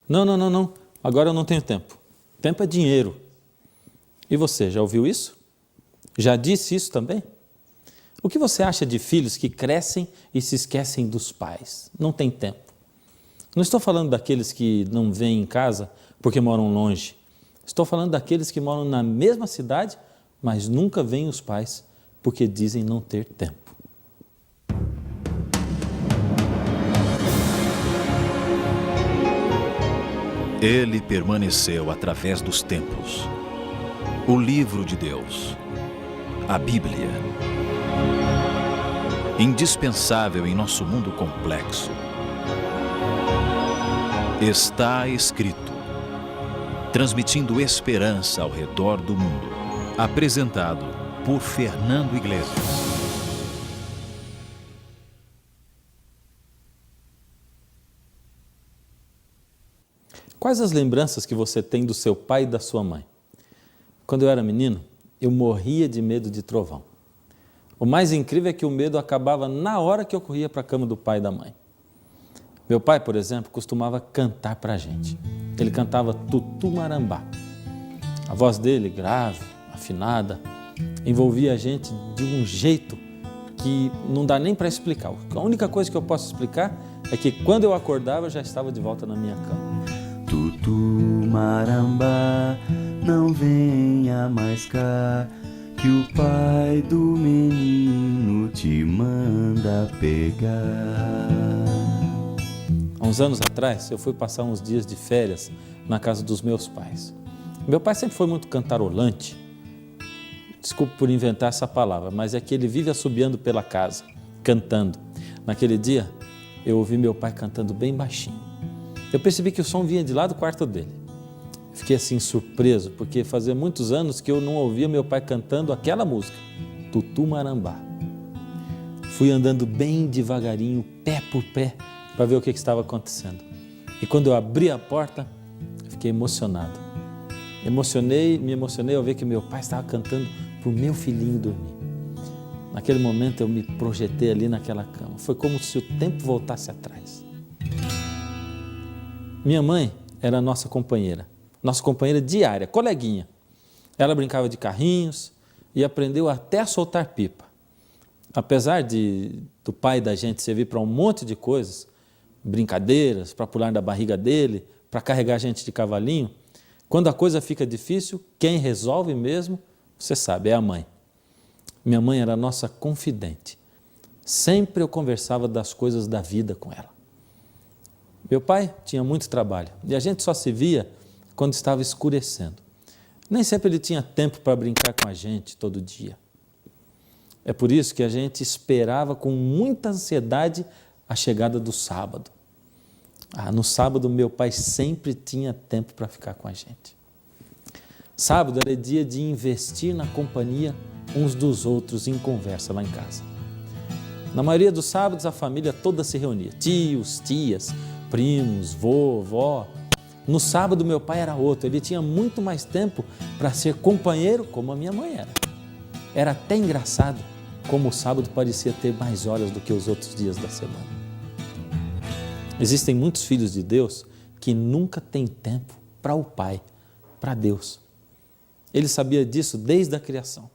Não, não, não, não. Agora eu não tenho tempo. Tempo é dinheiro. E você, já ouviu isso? Já disse isso também? O que você acha de filhos que crescem e se esquecem dos pais? Não tem tempo. Não estou falando daqueles que não vêm em casa porque moram longe. Estou falando daqueles que moram na mesma cidade, mas nunca veem os pais porque dizem não ter tempo. Ele permaneceu através dos tempos. O livro de Deus, a Bíblia. Indispensável em nosso mundo complexo. Está escrito, transmitindo esperança ao redor do mundo. Apresentado por Fernando Iglesias. Quais as lembranças que você tem do seu pai e da sua mãe? Quando eu era menino, eu morria de medo de trovão. O mais incrível é que o medo acabava na hora que eu corria para a cama do pai e da mãe. Meu pai, por exemplo, costumava cantar para a gente. Ele cantava Tutu Marambá. A voz dele, grave, afinada, envolvia a gente de um jeito que não dá nem para explicar. A única coisa que eu posso explicar é que quando eu acordava, eu já estava de volta na minha cama. Tutu Marambá, não venha mais cá, que o pai do menino te manda pegar. Há uns anos atrás, eu fui passar uns dias de férias na casa dos meus pais. Meu pai sempre foi muito cantarolante. Desculpe por inventar essa palavra, mas é que ele vive assobiando pela casa, cantando. Naquele dia, eu ouvi meu pai cantando bem baixinho. Eu percebi que o som vinha de lá do quarto dele. Fiquei assim surpreso, porque fazia muitos anos que eu não ouvia meu pai cantando aquela música, Tutu Marambá. Fui andando bem devagarinho, pé por pé, para ver o que estava acontecendo. E quando eu abri a porta, fiquei emocionado. Me emocionei ao ver que meu pai estava cantando para o meu filhinho dormir. Naquele momento eu me projetei ali naquela cama. Foi como se o tempo voltasse atrás. Minha mãe era nossa companheira diária, coleguinha. Ela brincava de carrinhos e aprendeu até a soltar pipa. Apesar do pai da gente servir para um monte de coisas, brincadeiras, para pular da barriga dele, para carregar a gente de cavalinho, quando a coisa fica difícil, quem resolve mesmo, você sabe, é a mãe. Minha mãe era nossa confidente. Sempre eu conversava das coisas da vida com ela. Meu pai tinha muito trabalho e a gente só se via quando estava escurecendo. Nem sempre ele tinha tempo para brincar com a gente todo dia. É por isso que a gente esperava com muita ansiedade a chegada do sábado. No sábado, meu pai sempre tinha tempo para ficar com a gente. Sábado era dia de investir na companhia uns dos outros em conversa lá em casa. Na maioria dos sábados, a família toda se reunia. Tios, tias, primos, vô, vó. No sábado, meu pai era outro. Ele tinha muito mais tempo para ser companheiro, como a minha mãe era. Era até engraçado como o sábado parecia ter mais horas do que os outros dias da semana. Existem muitos filhos de Deus que nunca têm tempo para o Pai, para Deus. Ele sabia disso desde a criação.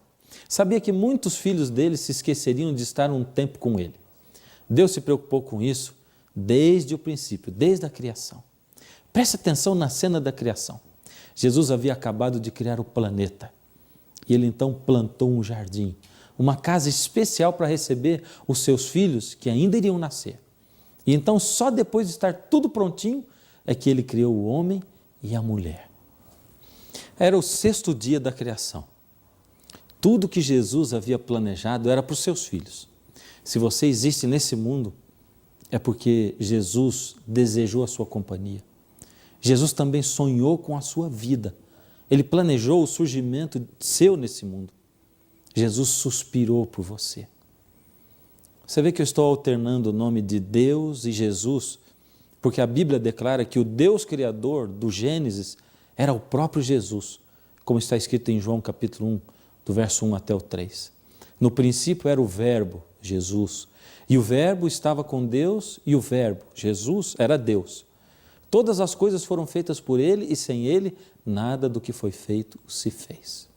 Sabia que muitos filhos dele se esqueceriam de estar um tempo com ele. Deus se preocupou com isso desde o princípio, desde a criação. Preste atenção na cena da criação. Jesus havia acabado de criar o planeta e ele então plantou um jardim, uma casa especial para receber os seus filhos que ainda iriam nascer. E então só depois de estar tudo prontinho é que ele criou o homem e a mulher. Era o 6º dia da criação. Tudo que Jesus havia planejado era para os seus filhos. Se você existe nesse mundo, é porque Jesus desejou a sua companhia. Jesus também sonhou com a sua vida. Ele planejou o surgimento seu nesse mundo. Jesus suspirou por você. Você vê que eu estou alternando o nome de Deus e Jesus, porque a Bíblia declara que o Deus Criador do Gênesis era o próprio Jesus, como está escrito em João capítulo 1, do verso 1 até o 3. No princípio era o Verbo, Jesus, e o Verbo estava com Deus e o Verbo, Jesus, era Deus. Todas as coisas foram feitas por Ele e sem Ele, nada do que foi feito se fez.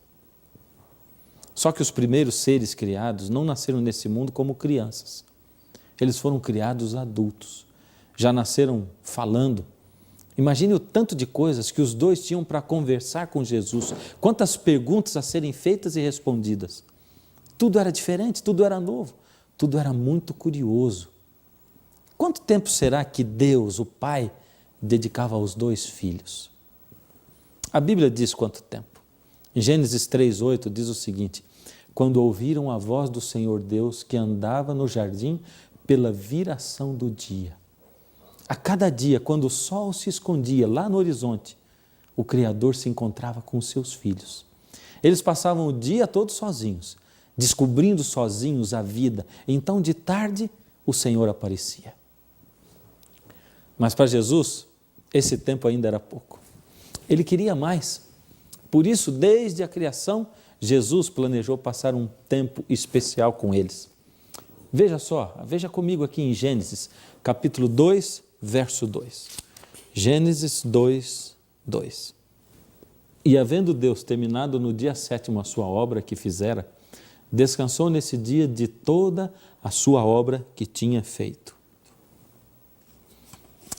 Só que os primeiros seres criados não nasceram nesse mundo como crianças. Eles foram criados adultos, já nasceram falando. Imagine o tanto de coisas que os dois tinham para conversar com Jesus, quantas perguntas a serem feitas e respondidas. Tudo era diferente, tudo era novo, tudo era muito curioso. Quanto tempo será que Deus, o Pai, dedicava aos dois filhos? A Bíblia diz quanto tempo. Em Gênesis 3:8 diz o seguinte: quando ouviram a voz do Senhor Deus que andava no jardim pela viração do dia. A cada dia, quando o sol se escondia lá no horizonte, o Criador se encontrava com os seus filhos. Eles passavam o dia todo sozinhos, descobrindo sozinhos a vida. Então, de tarde, o Senhor aparecia. Mas para Jesus, esse tempo ainda era pouco. Ele queria mais. Por isso, desde a criação, Jesus planejou passar um tempo especial com eles. Veja só, veja comigo aqui em Gênesis, capítulo 2, verso 2. Gênesis 2, 2. E havendo Deus terminado no dia 7º a sua obra que fizera, descansou nesse dia de toda a sua obra que tinha feito.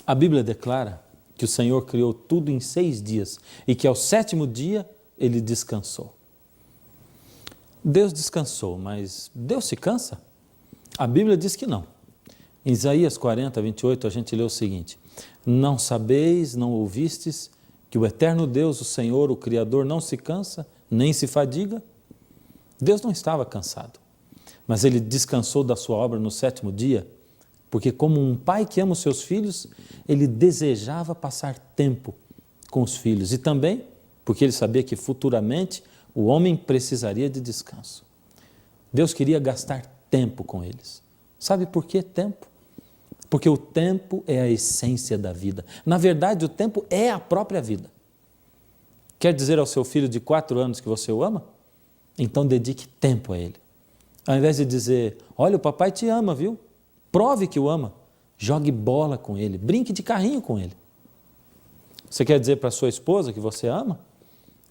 A Bíblia declara que o Senhor criou tudo em 6 dias e que ao 7º dia Ele descansou. Deus descansou, mas Deus se cansa? A Bíblia diz que não. Em Isaías 40, 28, a gente lê o seguinte: não sabeis, não ouvistes, que o eterno Deus, o Senhor, o Criador, não se cansa, nem se fadiga? Deus não estava cansado, mas Ele descansou da sua obra no 7º dia, porque como um pai que ama os seus filhos, Ele desejava passar tempo com os filhos e também porque Ele sabia que futuramente o homem precisaria de descanso. Deus queria gastar tempo com eles. Sabe por que tempo? Porque o tempo é a essência da vida. Na verdade, o tempo é a própria vida. Quer dizer ao seu filho de 4 anos que você o ama? Então dedique tempo a ele. Ao invés de dizer, olha, o papai te ama, viu? Prove que o ama. Jogue bola com ele, brinque de carrinho com ele. Você quer dizer para sua esposa que você ama?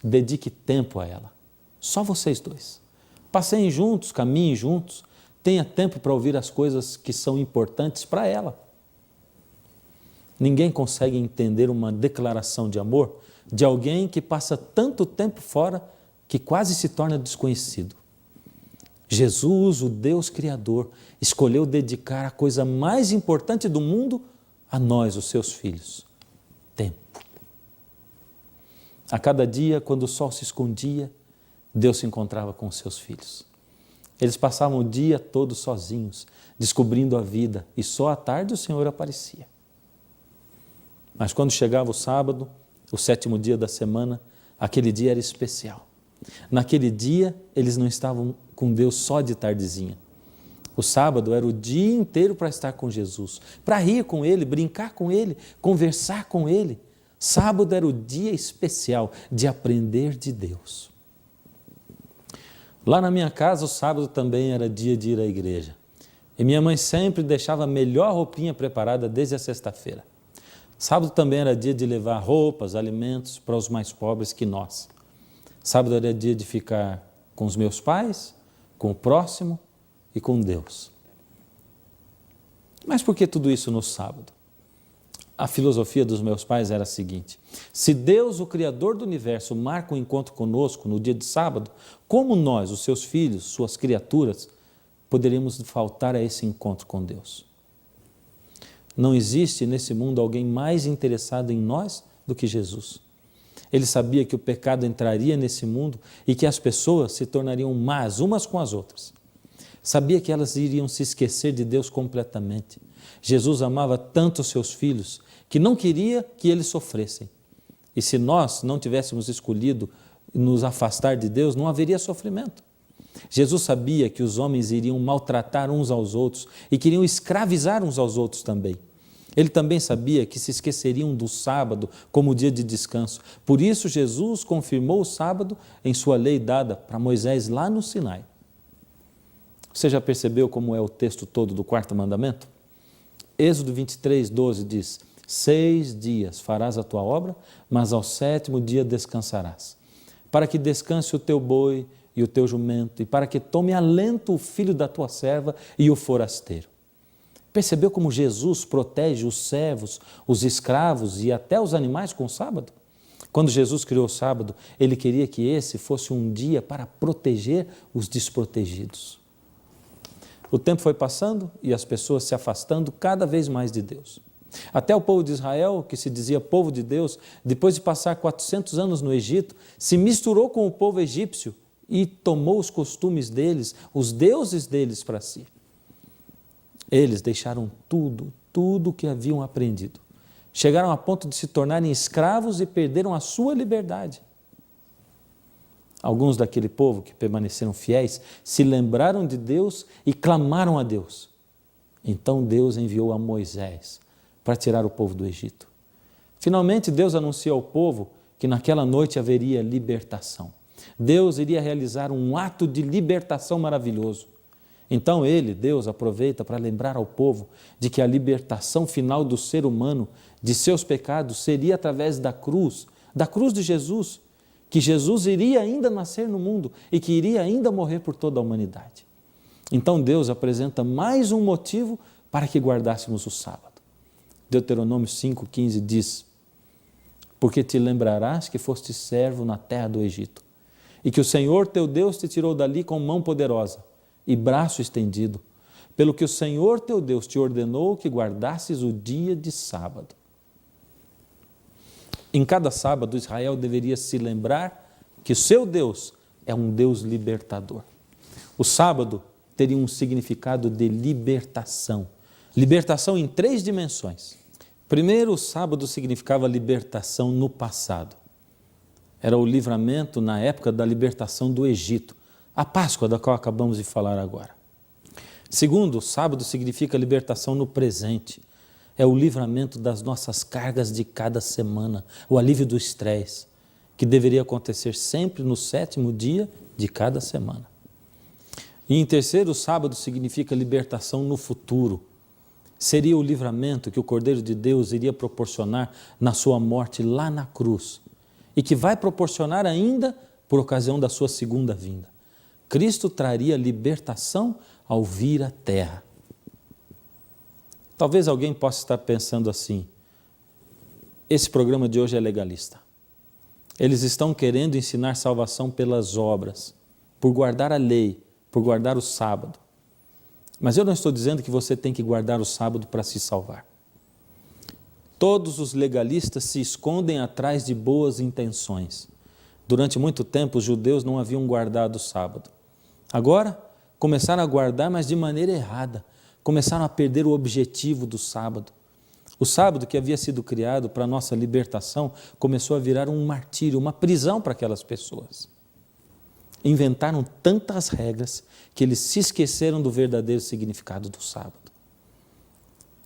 Dedique tempo a ela. Só vocês dois. Passeiem juntos, caminhem juntos. Tenha tempo para ouvir as coisas que são importantes para ela. Ninguém consegue entender uma declaração de amor de alguém que passa tanto tempo fora que quase se torna desconhecido. Jesus, o Deus Criador, escolheu dedicar a coisa mais importante do mundo a nós, os seus filhos: tempo. A cada dia, quando o sol se escondia, Deus se encontrava com os seus filhos. Eles passavam o dia todo sozinhos, descobrindo a vida, e só à tarde o Senhor aparecia. Mas quando chegava o sábado, o 7º dia da semana, aquele dia era especial. Naquele dia, eles não estavam com Deus só de tardezinha. O sábado era o dia inteiro para estar com Jesus, para rir com Ele, brincar com Ele, conversar com Ele. Sábado era o dia especial de aprender de Deus. Lá na minha casa, o sábado também era dia de ir à igreja. E minha mãe sempre deixava a melhor roupinha preparada desde a sexta-feira. Sábado também era dia de levar roupas, alimentos para os mais pobres que nós. Sábado era dia de ficar com os meus pais, com o próximo e com Deus. Mas por que tudo isso no sábado? A filosofia dos meus pais era a seguinte: se Deus, o Criador do universo, marca um encontro conosco no dia de sábado, como nós, os seus filhos, suas criaturas, poderíamos faltar a esse encontro com Deus? Não existe nesse mundo alguém mais interessado em nós do que Jesus. Ele sabia que o pecado entraria nesse mundo e que as pessoas se tornariam más umas com as outras. Sabia que elas iriam se esquecer de Deus completamente. Jesus amava tanto os seus filhos que não queria que eles sofressem. E se nós não tivéssemos escolhido nos afastar de Deus, não haveria sofrimento. Jesus sabia que os homens iriam maltratar uns aos outros e queriam escravizar uns aos outros também. Ele também sabia que se esqueceriam do sábado como dia de descanso. Por isso, Jesus confirmou o sábado em sua lei dada para Moisés lá no Sinai. Você já percebeu como é o texto todo do 4º mandamento? Êxodo 23, 12 diz: 6 dias farás a tua obra, mas ao 7º dia descansarás, para que descanse o teu boi e o teu jumento, e para que tome alento o filho da tua serva e o forasteiro. Percebeu como Jesus protege os servos, os escravos e até os animais com o sábado? Quando Jesus criou o sábado, Ele queria que esse fosse um dia para proteger os desprotegidos. O tempo foi passando e as pessoas se afastando cada vez mais de Deus. Até o povo de Israel, que se dizia povo de Deus, depois de passar 400 anos no Egito, se misturou com o povo egípcio e tomou os costumes deles, os deuses deles para si. Eles deixaram tudo o que haviam aprendido. Chegaram a ponto de se tornarem escravos e perderam a sua liberdade. Alguns daquele povo que permaneceram fiéis se lembraram de Deus e clamaram a Deus. Então Deus enviou a Moisés para tirar o povo do Egito. Finalmente Deus anunciou ao povo que naquela noite haveria libertação. Deus iria realizar um ato de libertação maravilhoso. Então Deus, aproveita para lembrar ao povo de que a libertação final do ser humano de seus pecados seria através da cruz de Jesus, que Jesus iria ainda nascer no mundo e que iria ainda morrer por toda a humanidade. Então Deus apresenta mais um motivo para que guardássemos o sábado. Deuteronômio 5,15 diz: porque te lembrarás que foste servo na terra do Egito, e que o Senhor teu Deus te tirou dali com mão poderosa e braço estendido, pelo que o Senhor teu Deus te ordenou que guardasses o dia de sábado. Em cada sábado, Israel deveria se lembrar que o seu Deus é um Deus libertador. O sábado teria um significado de libertação. Libertação em 3 dimensões. Primeiro, o sábado significava libertação no passado. Era o livramento na época da libertação do Egito, a Páscoa da qual acabamos de falar agora. Segundo, o sábado significa libertação no presente. É o livramento das nossas cargas de cada semana, o alívio do estresse, que deveria acontecer sempre no 7º dia de cada semana. E em terceiro, o sábado significa libertação no futuro. Seria o livramento que o Cordeiro de Deus iria proporcionar na sua morte lá na cruz e que vai proporcionar ainda por ocasião da sua segunda vinda. Cristo traria libertação ao vir à terra. Talvez alguém possa estar pensando assim: esse programa de hoje é legalista. Eles estão querendo ensinar salvação pelas obras, por guardar a lei, por guardar o sábado. Mas eu não estou dizendo que você tem que guardar o sábado para se salvar. Todos os legalistas se escondem atrás de boas intenções. Durante muito tempo, os judeus não haviam guardado o sábado. Agora, começaram a guardar, mas de maneira errada. Começaram a perder o objetivo do sábado. O sábado, que havia sido criado para a nossa libertação, começou a virar um martírio, uma prisão para aquelas pessoas. Inventaram tantas regras que eles se esqueceram do verdadeiro significado do sábado.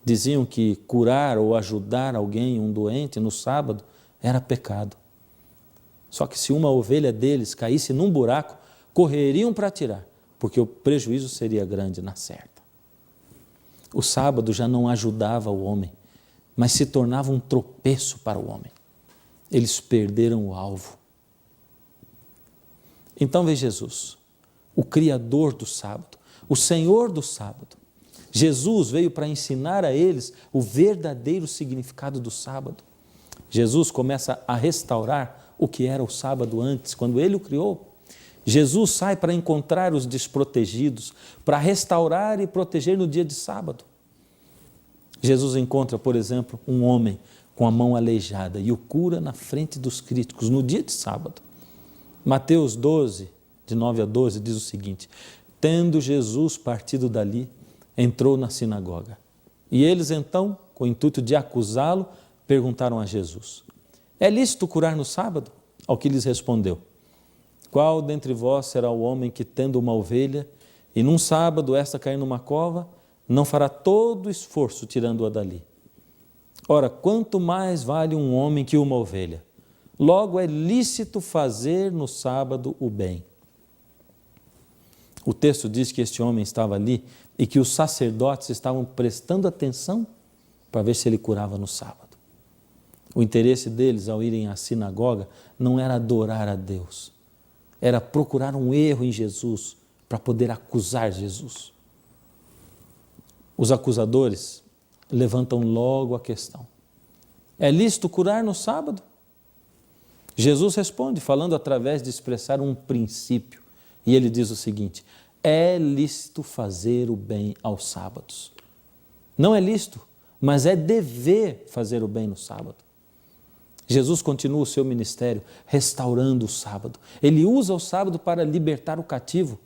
Diziam que curar ou ajudar alguém, um doente, no sábado, era pecado. Só que se uma ovelha deles caísse num buraco, correriam para tirar, porque o prejuízo seria grande na certa. O sábado já não ajudava o homem, mas se tornava um tropeço para o homem. Eles perderam o alvo. Então veja Jesus, o Criador do sábado, o Senhor do sábado. Jesus veio para ensinar a eles o verdadeiro significado do sábado. Jesus começa a restaurar o que era o sábado antes, quando Ele o criou. Jesus sai para encontrar os desprotegidos, para restaurar e proteger no dia de sábado. Jesus encontra, por exemplo, um homem com a mão aleijada e o cura na frente dos críticos no dia de sábado. Mateus 12, de 9 a 12, diz o seguinte: tendo Jesus partido dali, entrou na sinagoga. E eles então, com o intuito de acusá-lo, perguntaram a Jesus: é lícito curar no sábado? Ao que lhes respondeu: qual dentre vós será o homem que, tendo uma ovelha, e num sábado esta cair numa cova, não fará todo o esforço tirando-a dali? Ora, quanto mais vale um homem que uma ovelha? Logo é lícito fazer no sábado o bem. O texto diz que este homem estava ali e que os sacerdotes estavam prestando atenção para ver se ele curava no sábado. O interesse deles ao irem à sinagoga não era adorar a Deus, era procurar um erro em Jesus para poder acusar Jesus. Os acusadores levantam logo a questão: é lícito curar no sábado? Jesus responde, falando através de expressar um princípio. E ele diz o seguinte: é lícito fazer o bem aos sábados. Não é lícito, mas é dever fazer o bem no sábado. Jesus continua o seu ministério restaurando o sábado. Ele usa o sábado para libertar o cativo.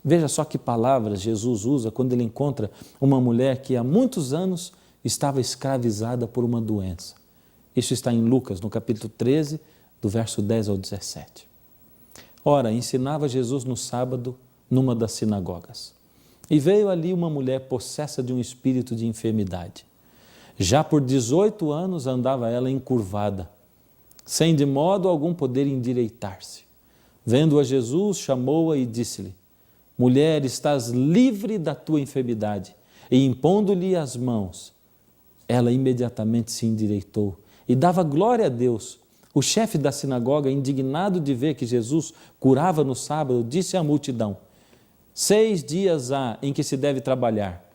Veja só que palavras Jesus usa quando ele encontra uma mulher que há muitos anos estava escravizada por uma doença. Isso está em Lucas, no capítulo 13, do verso 10 ao 17. Ora, ensinava Jesus no sábado numa das sinagogas. E veio ali uma mulher possessa de um espírito de enfermidade. Já por 18 anos andava ela encurvada, sem de modo algum poder endireitar-se. Vendo-a Jesus, chamou-a e disse-lhe: mulher, estás livre da tua enfermidade. E impondo-lhe as mãos, ela imediatamente se endireitou e dava glória a Deus. O chefe da sinagoga, indignado de ver que Jesus curava no sábado, disse à multidão: 6 dias há em que se deve trabalhar.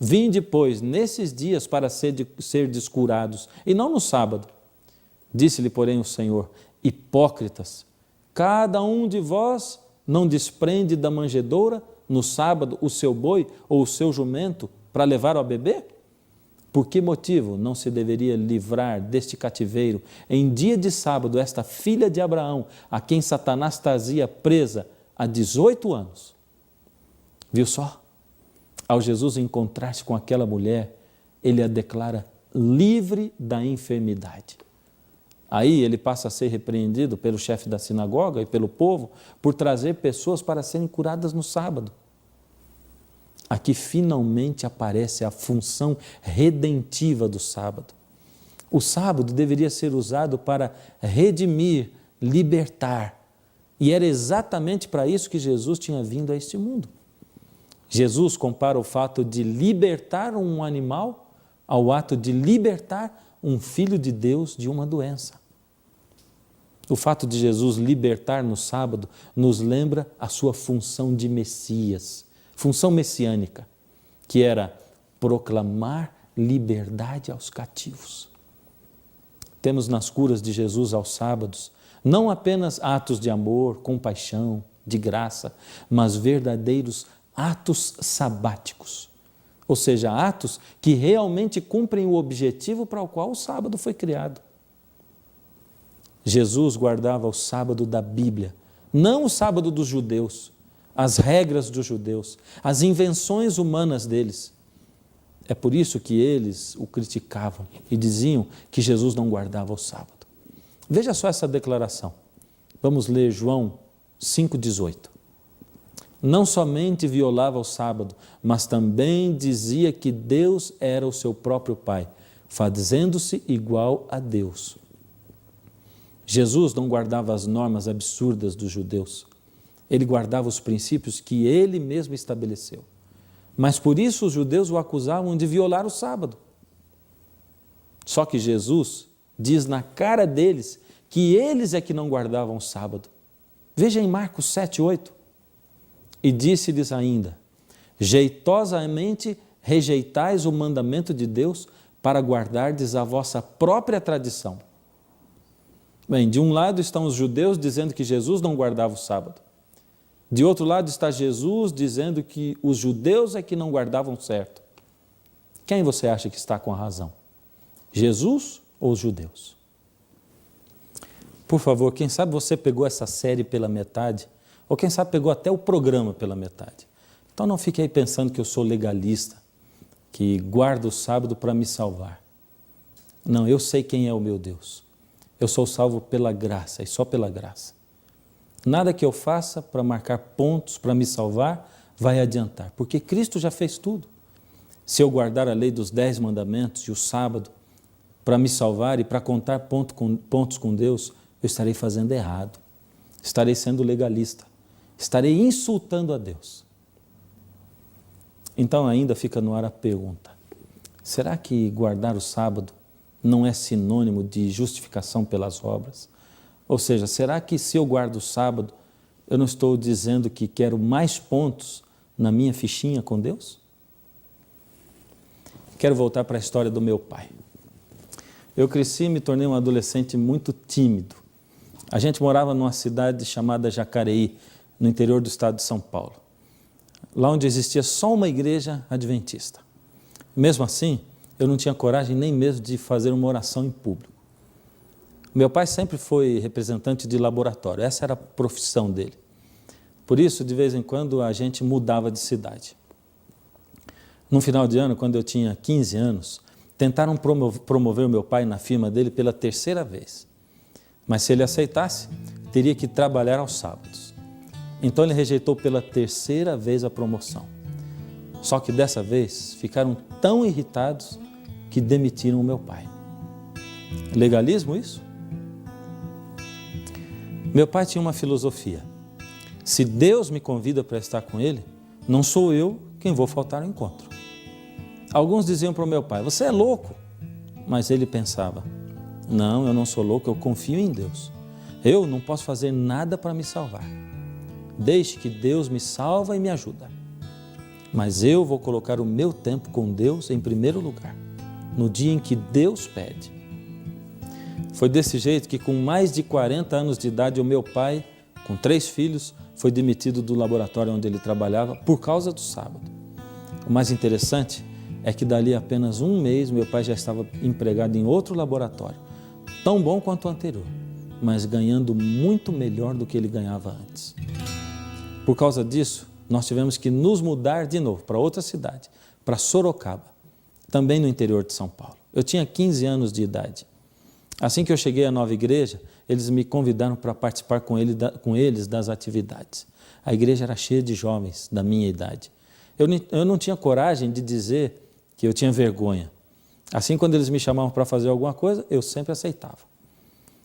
Vinde, pois, nesses dias para serdes curados, e não no sábado. Disse-lhe, porém, o Senhor: hipócritas, cada um de vós não desprende da manjedoura no sábado o seu boi ou o seu jumento para levar ao bebê? Por que motivo não se deveria livrar deste cativeiro em dia de sábado esta filha de Abraão, a quem Satanás trazia presa há 18 anos? Viu só? Ao Jesus encontrar-se com aquela mulher, ele a declara livre da enfermidade. Aí ele passa a ser repreendido pelo chefe da sinagoga e pelo povo por trazer pessoas para serem curadas no sábado. Aqui finalmente aparece a função redentiva do sábado. O sábado deveria ser usado para redimir, libertar. E era exatamente para isso que Jesus tinha vindo a este mundo. Jesus compara o fato de libertar um animal ao ato de libertar um filho de Deus de uma doença. O fato de Jesus libertar no sábado nos lembra a sua função de Messias, função messiânica, que era proclamar liberdade aos cativos. Temos nas curas de Jesus aos sábados não apenas atos de amor, compaixão, de graça, mas verdadeiros atos sabáticos, ou seja, atos que realmente cumprem o objetivo para o qual o sábado foi criado. Jesus guardava o sábado da Bíblia, não o sábado dos judeus, as regras dos judeus, as invenções humanas deles. É por isso que eles o criticavam e diziam que Jesus não guardava o sábado. Veja só essa declaração. Vamos ler João 5,18. Não somente violava o sábado, mas também dizia que Deus era o seu próprio Pai, fazendo-se igual a Deus. Jesus não guardava as normas absurdas dos judeus. Ele guardava os princípios que ele mesmo estabeleceu. Mas por isso os judeus o acusavam de violar o sábado. Só que Jesus diz na cara deles que eles é que não guardavam o sábado. Veja em Marcos 7,8. E disse-lhes ainda: jeitosamente rejeitais o mandamento de Deus para guardardes a vossa própria tradição. Bem, de um lado estão os judeus dizendo que Jesus não guardava o sábado. De outro lado está Jesus dizendo que os judeus é que não guardavam certo. Quem você acha que está com a razão? Jesus ou os judeus? Por favor, quem sabe você pegou essa série pela metade, ou quem sabe pegou até o programa pela metade. Então não fique aí pensando que eu sou legalista, que guardo o sábado para me salvar. Não, eu sei quem é o meu Deus. Eu sou salvo pela graça e só pela graça. Nada que eu faça para marcar pontos, para me salvar, vai adiantar, porque Cristo já fez tudo. Se eu guardar a lei dos 10 mandamentos e o sábado para me salvar e para contar pontos com Deus, eu estarei fazendo errado. Estarei sendo legalista. Estarei insultando a Deus. Então ainda fica no ar a pergunta: será que guardar o sábado não é sinônimo de justificação pelas obras? Ou seja, será que se eu guardo o sábado, eu não estou dizendo que quero mais pontos na minha fichinha com Deus? Quero voltar para a história do meu pai. Eu cresci e me tornei um adolescente muito tímido. A gente morava numa cidade chamada Jacareí, no interior do estado de São Paulo, lá onde existia só uma igreja adventista. Mesmo assim, eu não tinha coragem nem mesmo de fazer uma oração em público. Meu pai sempre foi representante de laboratório, essa era a profissão dele. Por isso, de vez em quando, a gente mudava de cidade. No final de ano, quando eu tinha 15 anos, tentaram promover o meu pai na firma dele pela terceira vez. Mas se ele aceitasse, teria que trabalhar aos sábados. Então ele rejeitou pela terceira vez a promoção. Só que dessa vez ficaram tão irritados que demitiram o meu pai. Legalismo isso? Meu pai tinha uma filosofia. Se Deus me convida para estar com Ele, não sou eu quem vou faltar ao encontro. Alguns diziam para o meu pai, você é louco. Mas ele pensava, não, eu não sou louco, eu confio em Deus. Eu não posso fazer nada para me salvar. Deixe que Deus me salva e me ajuda. Mas eu vou colocar o meu tempo com Deus em primeiro lugar, no dia em que Deus pede. Foi desse jeito que com mais de 40 anos de idade, o meu pai, com 3 filhos, foi demitido do laboratório onde ele trabalhava por causa do sábado. O mais interessante é que dali a apenas um mês, meu pai já estava empregado em outro laboratório, tão bom quanto o anterior, mas ganhando muito melhor do que ele ganhava antes. Por causa disso, nós tivemos que nos mudar de novo para outra cidade, para Sorocaba, também no interior de São Paulo. Eu tinha 15 anos de idade. Assim que eu cheguei à nova igreja, eles me convidaram para participar com eles das atividades. A igreja era cheia de jovens da minha idade. Eu não tinha coragem de dizer que eu tinha vergonha. Assim, quando eles me chamavam para fazer alguma coisa, eu sempre aceitava.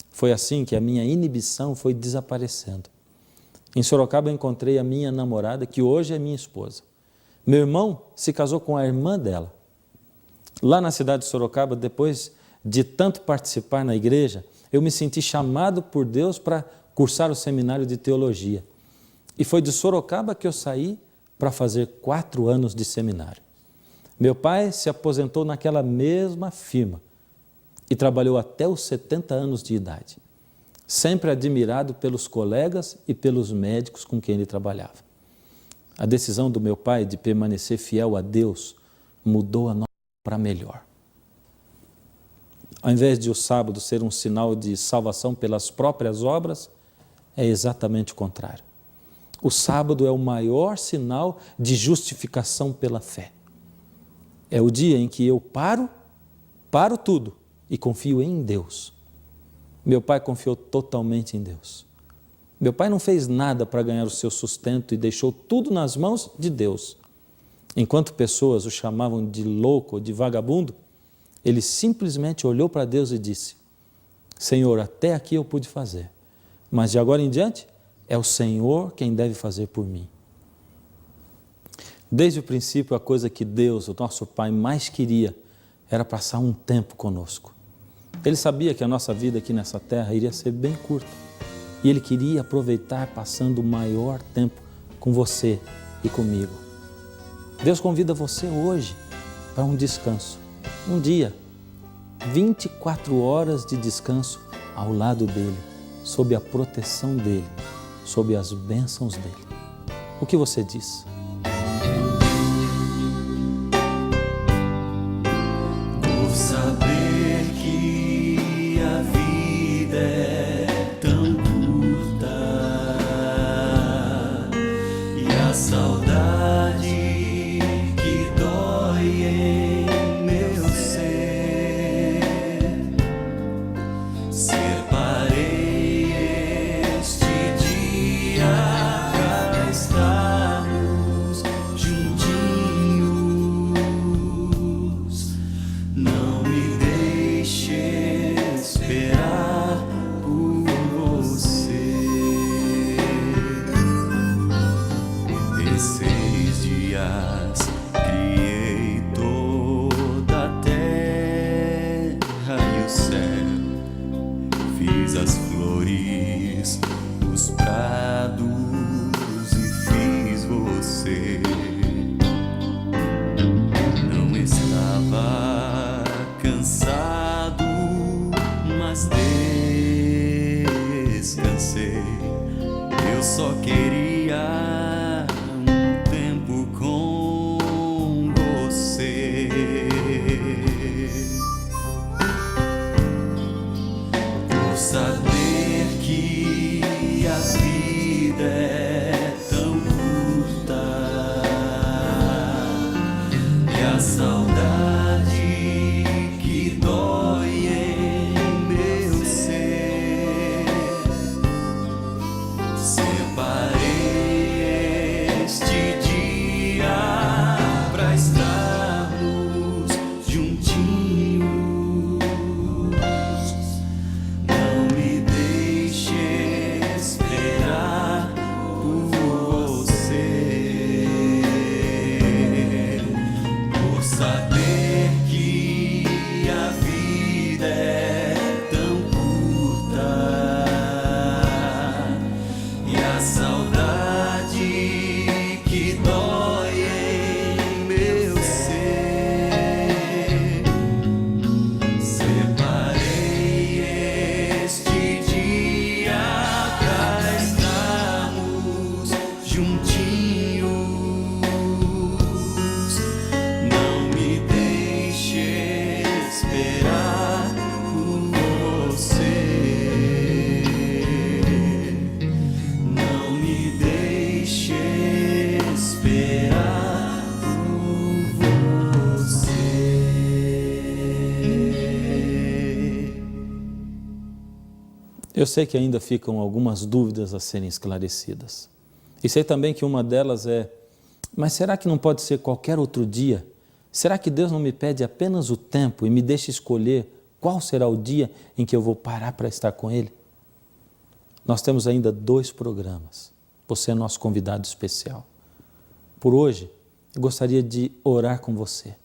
Foi assim que a minha inibição foi desaparecendo. Em Sorocaba eu encontrei a minha namorada, que hoje é minha esposa. Meu irmão se casou com a irmã dela. Lá na cidade de Sorocaba, depois de tanto participar na igreja, eu me senti chamado por Deus para cursar o seminário de teologia. E foi de Sorocaba que eu saí para fazer 4 anos de seminário. Meu pai se aposentou naquela mesma firma e trabalhou até os 70 anos de idade, sempre admirado pelos colegas e pelos médicos com quem ele trabalhava. A decisão do meu pai de permanecer fiel a Deus mudou a nossa vida para melhor. Ao invés de o sábado ser um sinal de salvação pelas próprias obras, é exatamente o contrário. O sábado é o maior sinal de justificação pela fé. É o dia em que eu paro tudo e confio em Deus. Meu pai confiou totalmente em Deus. Meu pai não fez nada para ganhar o seu sustento e deixou tudo nas mãos de Deus. Enquanto pessoas o chamavam de louco ou de vagabundo, ele simplesmente olhou para Deus e disse, Senhor, até aqui eu pude fazer, mas de agora em diante é o Senhor quem deve fazer por mim. Desde o princípio, a coisa que Deus, o nosso Pai, mais queria era passar um tempo conosco. Ele sabia que a nossa vida aqui nessa terra iria ser bem curta e Ele queria aproveitar passando o maior tempo com você e comigo. Deus convida você hoje para um descanso, um dia, 24 horas de descanso ao lado dEle, sob a proteção dEle, sob as bênçãos dEle. O que você diz? Por saber que a vida é tão curta e a saudade que dói em meu ser, separei este dia pra estarmos juntinhos. Não me deixe esperar por você. Em 6 dias criei toda a terra fiz as flores, os prados e fiz você. Não estava cansado, mas descansei. Eu só queria um tempo com você. Por saber que a vida é tão curta e a saudade que dói em meu ser, separei este dia pra estarmos juntinhos. Não me deixe esperar por você, por saber que a vida é tão curta e a saudade que dói em meu ser. Separei este dia pra estarmos juntinhos. Não me deixe esperar por você. Não me deixe esperar por você. Eu sei que ainda ficam algumas dúvidas a serem esclarecidas. E sei também que uma delas é: mas será que não pode ser qualquer outro dia? Será que Deus não me pede apenas o tempo e me deixa escolher qual será o dia em que eu vou parar para estar com Ele? Nós temos ainda 2 programas. Você é nosso convidado especial. Por hoje, eu gostaria de orar com você.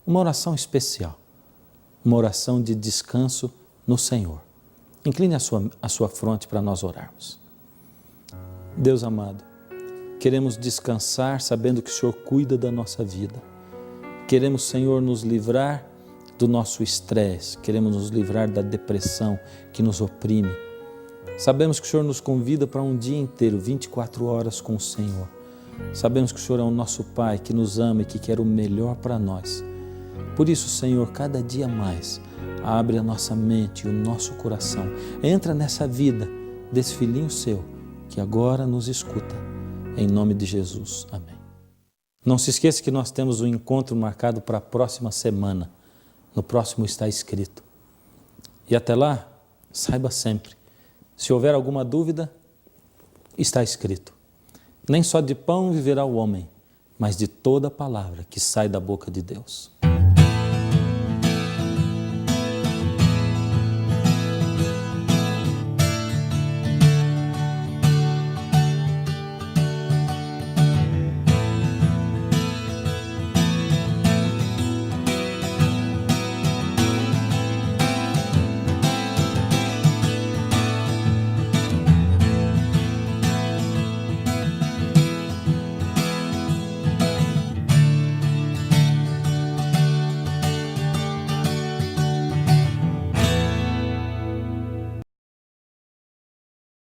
Uma oração especial. Uma oração de descanso no Senhor. Incline a sua fronte para nós orarmos. Deus amado, queremos descansar sabendo que o Senhor cuida da nossa vida. Queremos, Senhor, nos livrar do nosso estresse, queremos nos livrar da depressão que nos oprime. Sabemos que o Senhor nos convida para um dia inteiro, 24 horas com o Senhor. Sabemos que o Senhor é o nosso Pai que nos ama e que quer o melhor para nós. Por isso, Senhor, cada dia mais, abre a nossa mente e o nosso coração. Entra nessa vida desse filhinho seu que agora nos escuta. Em nome de Jesus. Amém. Não se esqueça que nós temos um encontro marcado para a próxima semana. No próximo está escrito. E até lá, saiba sempre, se houver alguma dúvida, está escrito. Nem só de pão viverá o homem, mas de toda palavra que sai da boca de Deus.